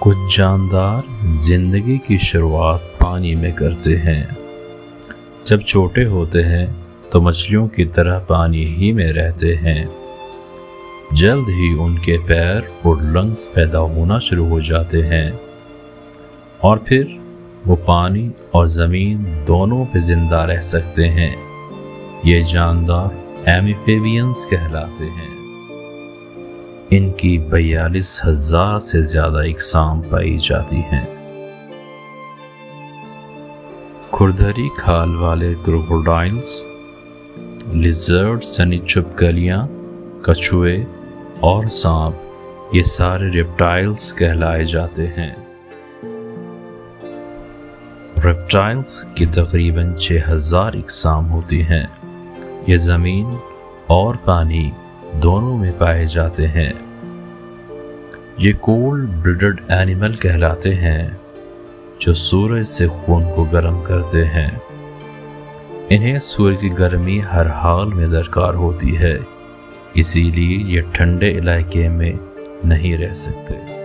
کچھ جاندار زندگی کی شروعات پانی میں کرتے ہیں۔ جب چھوٹے ہوتے ہیں تو مچھلیوں کی طرح پانی ہی میں رہتے ہیں۔ جلد ہی ان کے پیر اور لنگز پیدا ہونا شروع ہو جاتے ہیں اور پھر وہ پانی اور زمین دونوں پہ زندہ رہ سکتے ہیں۔ یہ جاندار ایمیفیبینز کہلاتے ہیں۔ ان کی 42,000 سے زیادہ اقسام پائی جاتی ہیں۔ کھردری کھال والے کروکوڈائلز، لیزرڈز یعنی چھپکلیاں، کچھوے اور سانپ یہ سارے ریپٹائلز کہلائے جاتے ہیں۔ ریپٹائلز کی تقریباً 6,000 اقسام ہوتی ہیں۔ یہ زمین اور پانی دونوں میں پائے جاتے ہیں۔ یہ کولڈ بلڈڈ اینیمل کہلاتے ہیں جو سورج سے خون کو گرم کرتے ہیں۔ انہیں سورج کی گرمی ہر حال میں درکار ہوتی ہے، اسی لیے یہ ٹھنڈے علاقے میں نہیں رہ سکتے۔